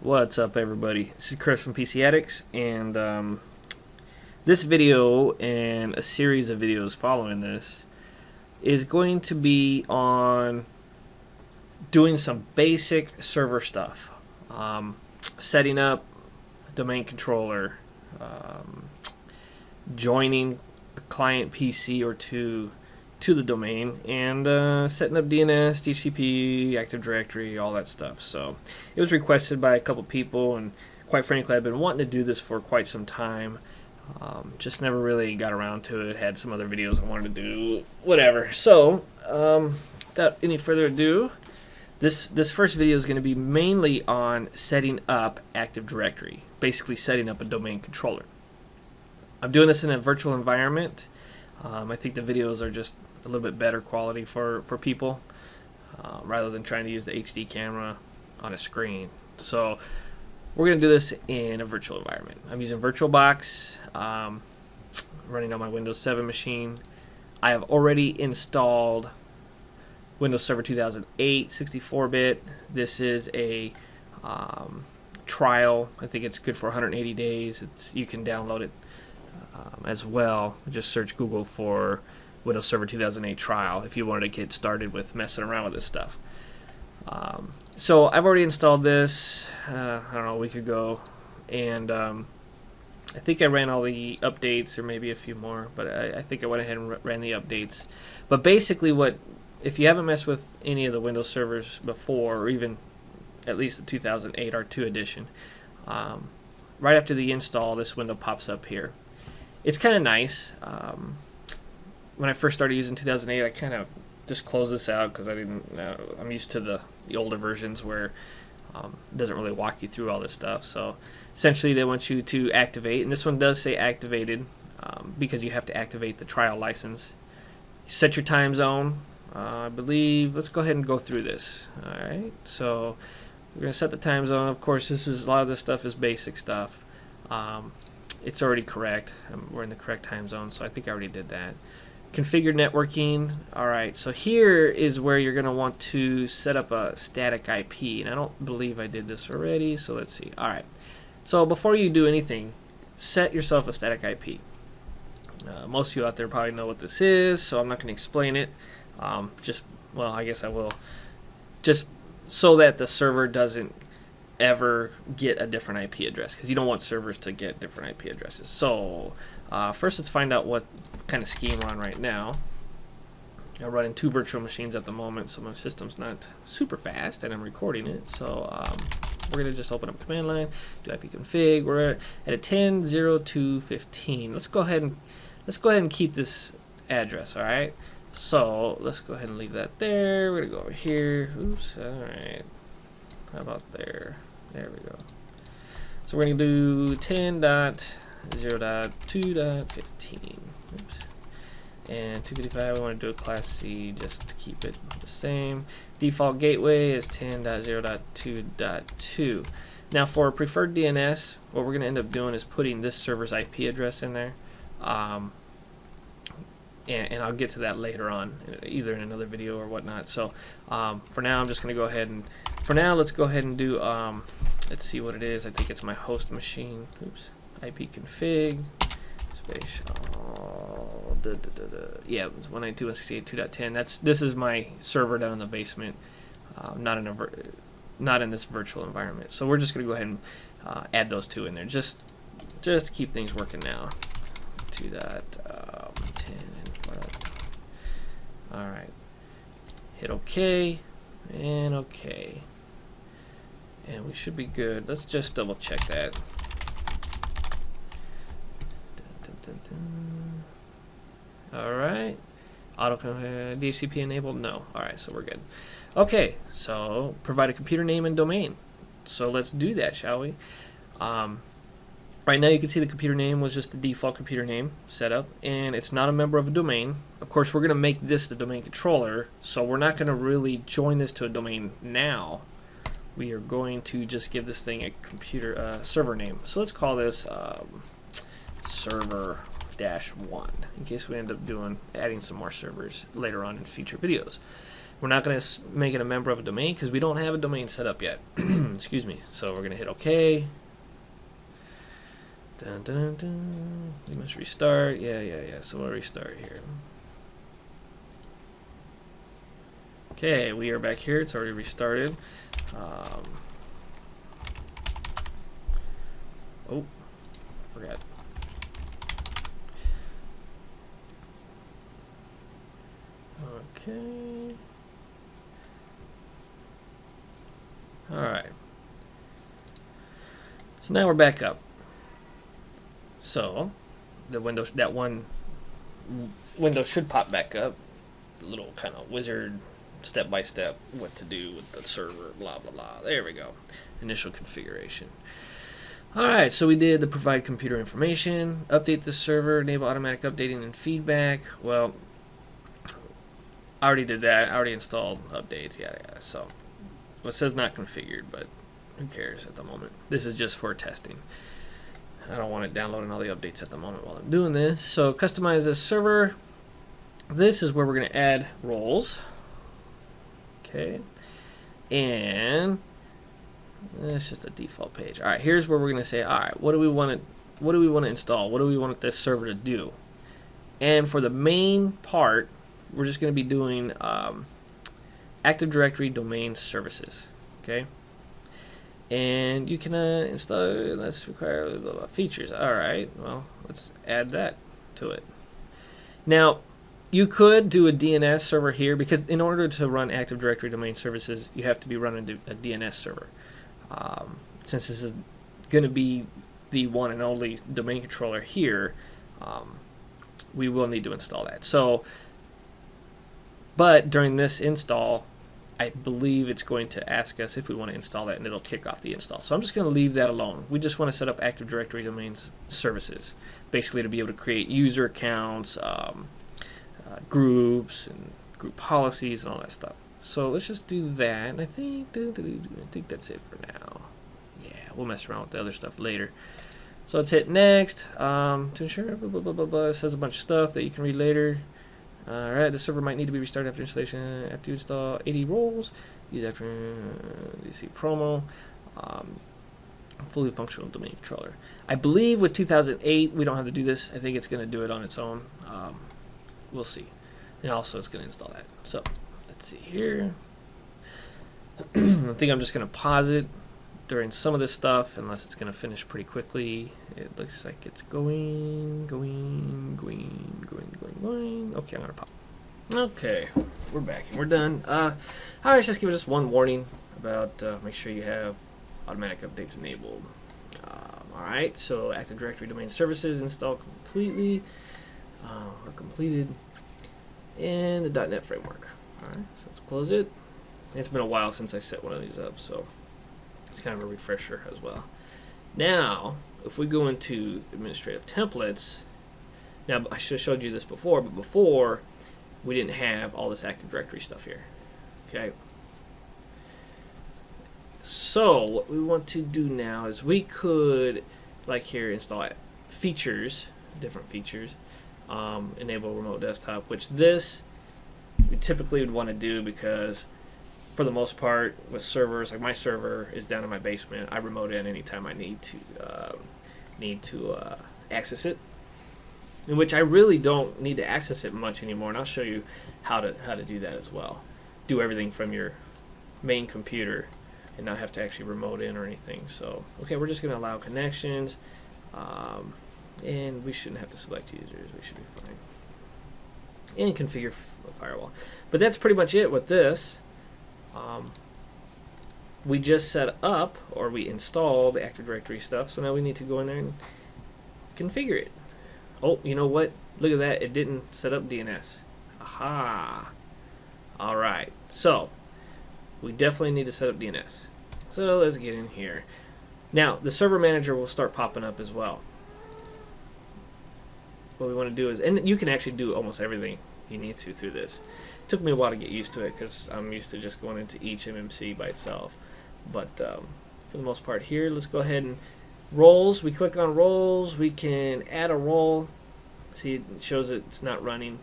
What's up, everybody? This is Chris from PC Addicts, and this video and a series of videos following this is going to be on doing some basic server stuff, setting up a domain controller, joining a client PC or two to the domain, and setting up DNS, DHCP, Active Directory, all that stuff. So it was requested by a couple people, and quite frankly, I've been wanting to do this for quite some time. Just never really got around to it. Had some other videos I wanted to do, whatever. So without any further ado, this first video is going to be mainly on setting up Active Directory, basically setting up a domain controller. I'm doing this in a virtual environment. I think the videos are just a little bit better quality for people rather than trying to use the HD camera on a screen. So we're going to do this in a virtual environment. I'm using VirtualBox, running on my Windows 7 machine. I have already installed Windows Server 2008 64-bit. This is a trial. I think it's good for 180 days. You can download it as well. Just search Google for Windows Server 2008 trial if you wanted to get started with messing around with this stuff. So I've already installed this, I don't know, a week ago, and I think I ran all the updates, or maybe a few more, but I think I went ahead and ran the updates. But basically, if you haven't messed with any of the Windows servers before, or even at least the 2008 R2 edition, right after the install, this window pops up here. It's kind of nice. When I first started using 2008, I kind of just closed this out because I'm used to the older versions where it doesn't really walk you through all this stuff. So essentially they want you to activate, and this one does say activated because you have to activate the trial license. Set your time zone. I believe, let's go ahead and go through this. Alright, so we're going to set the time zone. Of course, a lot of this stuff is basic stuff. It's already correct. We're in the correct time zone, so I think I already did that. Configure networking. Alright, so here is where you're going to want to set up a static IP, and I don't believe I did this already, so let's see. Alright, so before you do anything, set yourself a static IP. Most of you out there probably know what this is, so I'm not going to explain it. Well, I guess I will. Just so that the server doesn't ever get a different IP address, because you don't want servers to get different IP addresses. So first let's find out what kind of scheme we're on right now. I'm running 2 virtual machines at the moment, so my system's not super fast, and I'm recording it. So we're going to just open up command line, do ipconfig. We're at a 10.02.15. Let's go ahead and keep this address. All right. So let's go ahead and leave that there. We're going to go over here. Oops. All right. How about there? There we go. So we're going to do 10.0.2.15. Oops. And 255, we want to do a class C just to keep it the same. Default gateway is 10.0.2.2. Now for preferred DNS, what we're going to end up doing is putting this server's IP address in there. And I'll get to that later on, either in another video or whatnot. So for now, I'm just going to go ahead and, let's go ahead and do, let's see what it is. I think it's my host machine. Oops. ipconfig space. Yeah, it was 192.168.2.10. This is my server down in the basement, not in this virtual environment. So we're just going to go ahead and add those two in there, just to keep things working now. 2.10. Alright, hit OK, and OK, and we should be good. Let's just double check that. Alright, auto DHCP enabled? No. Alright, so we're good. Okay, so provide a computer name and domain. So let's do that, shall we? Right now you can see the computer name was just the default computer name setup, and it's not a member of a domain. Of course, we're going to make this the domain controller, so we're not going to really join this to a domain now. We are going to just give this thing a server name. So let's call this server-1 in case we end up adding some more servers later on in future videos. We're not going to make it a member of a domain because we don't have a domain set up yet. Excuse me. So we're going to hit OK. Dun, dun, dun, dun. We must restart. Yeah. So we'll restart here. Okay, we are back here. It's already restarted. Oh, I forgot. Okay. All right. So now we're back up. So the window, that one window should pop back up. The little kind of wizard, step by step, what to do with the server, blah blah blah. There we go. Initial configuration. All right, so we did the provide computer information, update the server, enable automatic updating and feedback. Well, I already did that. I already installed updates, yada yada. So it says not configured, but who cares at the moment? This is just for testing. I don't want it downloading all the updates at the moment while I'm doing this. So customize this server. This is where we're going to add roles. Okay, and it's just a default page. All right, here's where we're going to say, all right, what do we want to install? What do we want this server to do? And for the main part, we're just going to be doing Active Directory domain services. Okay, and you can install. Let's require features. All right, well, let's add that to it. Now, you could do a DNS server here because in order to run Active Directory domain services, you have to be running a DNS server. Since this is going to be the one and only domain controller here, we will need to install that. So, but during this install, I believe it's going to ask us if we want to install that, and it'll kick off the install. So I'm just going to leave that alone. We just want to set up Active Directory domains services, basically to be able to create user accounts, groups, and group policies, and all that stuff. So let's just do that, and I think that's it for now. Yeah, we'll mess around with the other stuff later. So let's hit next. To ensure, blah, blah, blah, blah, blah. It says a bunch of stuff that you can read later. All right, the server might need to be restarted after installation. After you install 80 roles, use after DC promo. Fully functional domain controller. I believe with 2008 we don't have to do this. I think it's going to do it on its own. We'll see. And also it's going to install that. So let's see here. I think I'm just going to pause it during some of this stuff, unless it's going to finish pretty quickly. It looks like it's going. Okay, I'm going to pop. Okay, we're back and we're done. Alright, just give us one warning about make sure you have automatic updates enabled. Alright, so Active Directory domain services installed completely or completed in the .NET framework. Alright, so let's close it. It's been a while since I set one of these up, so it's kind of a refresher as well. Now, if we go into administrative templates, now I should have showed you this before, but before we didn't have all this Active Directory stuff here. Okay. So what we want to do now is we could, like here, install features, different features, enable remote desktop, which this we typically would want to do because for the most part with servers, like my server is down in my basement, I remote in anytime I need to access it, in which I really don't need to access it much anymore, and I'll show you how to do that as well. Do everything from your main computer and not have to actually remote in or anything. So okay, we're just going to allow connections, and we shouldn't have to select users. We should be fine. And configure firewall. But that's pretty much it with this. We just set up, or we installed the Active Directory stuff, so now we need to go in there and configure it. Oh, you know what? Look at that. It didn't set up DNS. Aha. Alright, so we definitely need to set up DNS. So let's get in here. Now, the server manager will start popping up as well. What we want to do is, and you can actually do almost everything you need to through this. It took me a while to get used to it because I'm used to just going into each MMC by itself. But for the most part here, let's go ahead and roles. We click on roles. We can add a role. See, it shows it's not running.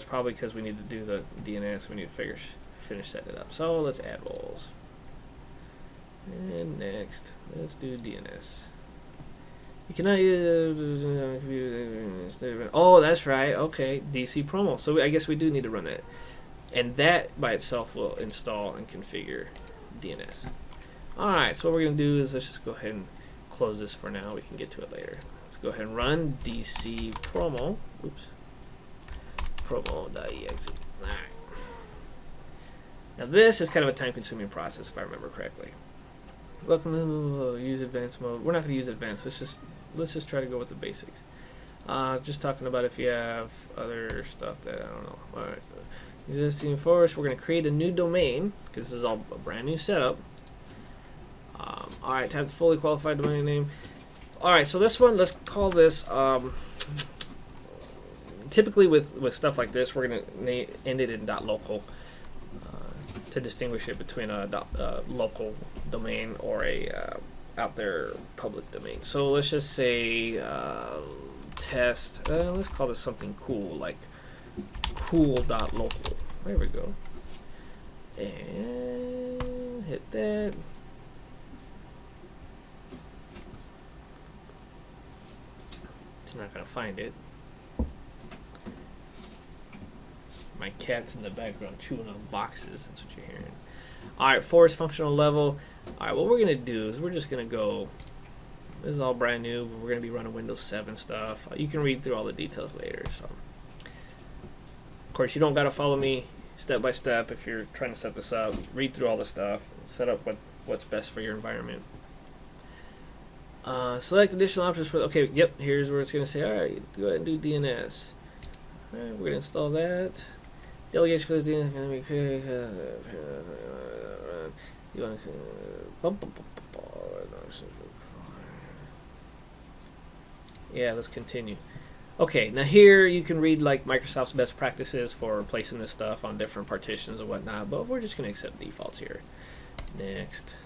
probably because we need to do the DNS, we need to finish setting it up. So let's add roles. And next, let's do DNS. You cannot use. Oh, that's right. Okay, DC promo. So I guess we do need to run that, and that by itself will install and configure DNS. All right. So what we're gonna do is let's just go ahead and close this for now. We can get to it later. Let's go ahead and run DC promo. Oops. Promo.exe. All right. Now this is kind of a time-consuming process, if I remember correctly. Welcome to use advanced mode. We're not going to use advanced. Let's just try to go with the basics. Just talking about if you have other stuff that I don't know. All right. Existing forest. We're going to create a new domain because this is all a brand new setup. All right. Type the fully qualified domain name. All right. So this one, let's call this. Typically with stuff like this, we're going to end it in .local. To distinguish it between a local domain or a out there public domain. So let's just say test. Let's call this something cool, like cool.local. There we go. And hit that. It's not gonna find it. My cat's in the background chewing on boxes. That's what you're hearing. All right, forest functional level. All right, what we're gonna do is we're just gonna go. This is all brand new. We're gonna be running Windows 7 stuff. You can read through all the details later. So, of course, you don't gotta follow me step by step if you're trying to set this up. Read through all the stuff. Set up what's best for your environment. Select additional options for. Okay, yep. Here's where it's gonna say. All right, go ahead and do DNS. All right, we're gonna install that. Delegation for this DNS can be created. You want to yeah, let's continue. Okay, now here you can read like Microsoft's best practices for placing this stuff on different partitions and whatnot, but we're just going to accept defaults here. Next.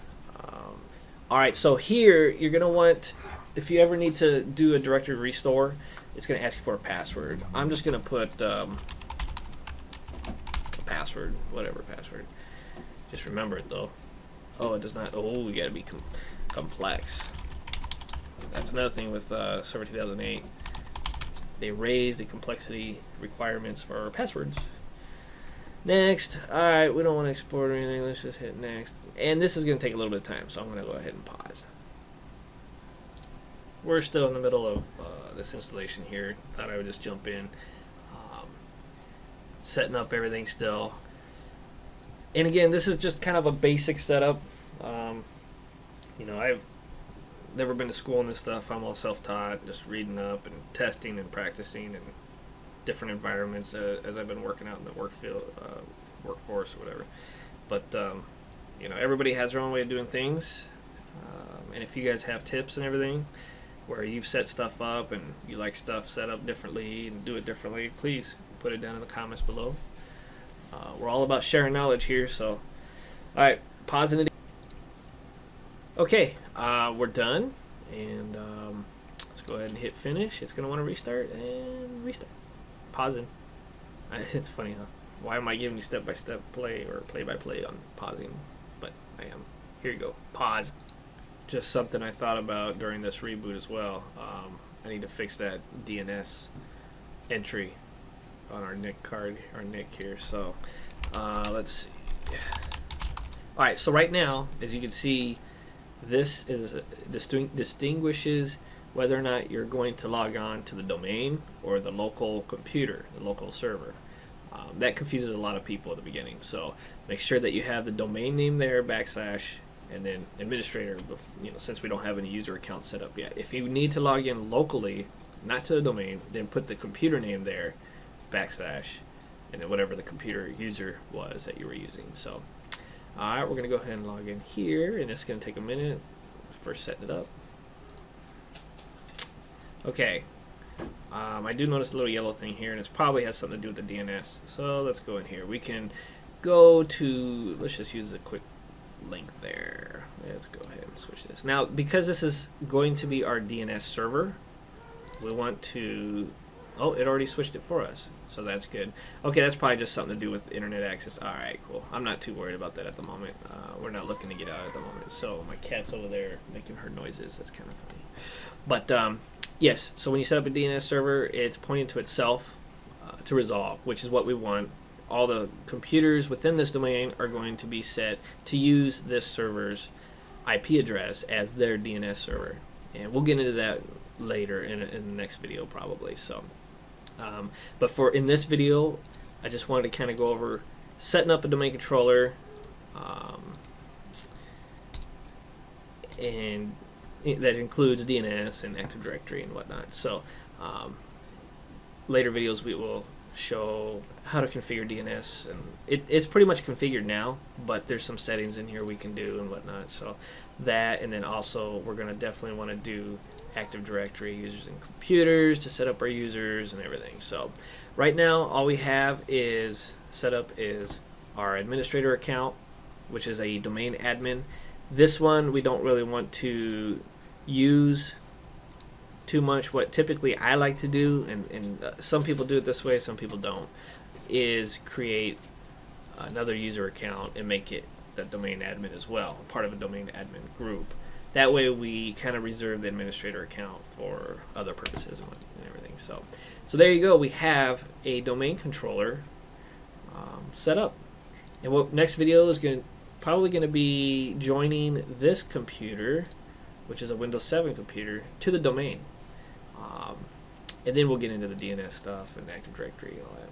All right, so here you're going to want, if you ever need to do a directory restore, it's going to ask you for a password. I'm just going to put password, whatever password. Just remember it though. Oh, it does not. Oh, we gotta be complex. That's another thing with Server 2008. They raise the complexity requirements for passwords. Next. All right, we don't want to export or anything. Let's just hit next. And this is gonna take a little bit of time, so I'm gonna go ahead and pause. We're still in the middle of this installation here. Thought I would just jump in. Setting up everything still. And again, this is just kind of a basic setup. You know, I've never been to school on this stuff. I'm all self-taught, just reading up and testing and practicing in different environments as I've been working out in the workforce or whatever. But you know, everybody has their own way of doing things. And if you guys have tips and everything, where you've set stuff up and you like stuff set up differently and do it differently, please put it down in the comments below. We're all about sharing knowledge here, so all right, pausing it. Okay, we're done, and let's go ahead and hit finish. It's gonna want to restart and restart. Pausing. It's funny, huh? Why am I giving you step-by-step play or play-by-play on pausing? But I am. Here you go. Pause. Just something I thought about during this reboot as well. I need to fix that DNS entry on our NIC card, our NIC here. So let's see. All right, so right now, as you can see, this is distinguishes whether or not you're going to log on to the domain or the local computer, the local server. That confuses a lot of people at the beginning. So make sure that you have the domain name there, / and then administrator, you know, since we don't have any user account set up yet. If you need to log in locally, not to the domain, then put the computer name there, / and then whatever the computer user was that you were using. So, all right, we're gonna go ahead and log in here, and it's gonna take a minute for setting it up. Okay, I do notice a little yellow thing here, and it probably has something to do with the DNS. So let's go in here. We can go to, let's just use a quick link there. Let's go ahead and switch this. Now, because this is going to be our DNS server, we want to Oh, it already switched it for us, so that's good. Okay, that's probably just something to do with internet access. All right, cool. I'm not too worried about that at the moment. We're not looking to get out at the moment. So my cat's over there making her noises. That's kind of funny. But yes, so when you set up a DNS server, it's pointing to itself to resolve, which is what we want. All the computers within this domain are going to be set to use this server's IP address as their DNS server. And we'll get into that later in the next video probably. So. But in this video, I just wanted to kind of go over setting up a domain controller, and that includes DNS and Active Directory and whatnot. So later videos we will show how to configure DNS, and it's pretty much configured now, but there's some settings in here we can do and whatnot. So that, and then also we're going to definitely want to do Active Directory users and computers to set up our users and everything. So right now all we have is set up is our administrator account, which is a domain admin. This one we don't really want to use too much. What typically I like to do, and some people do it this way, some people don't, is create another user account and make it the domain admin as well, part of a domain admin group. That way we kind of reserve the administrator account for other purposes and everything. So there you go. We have a domain controller set up. And what next video is probably going to be joining this computer, which is a Windows 7 computer, to the domain. And then we'll get into the DNS stuff and Active Directory and all that.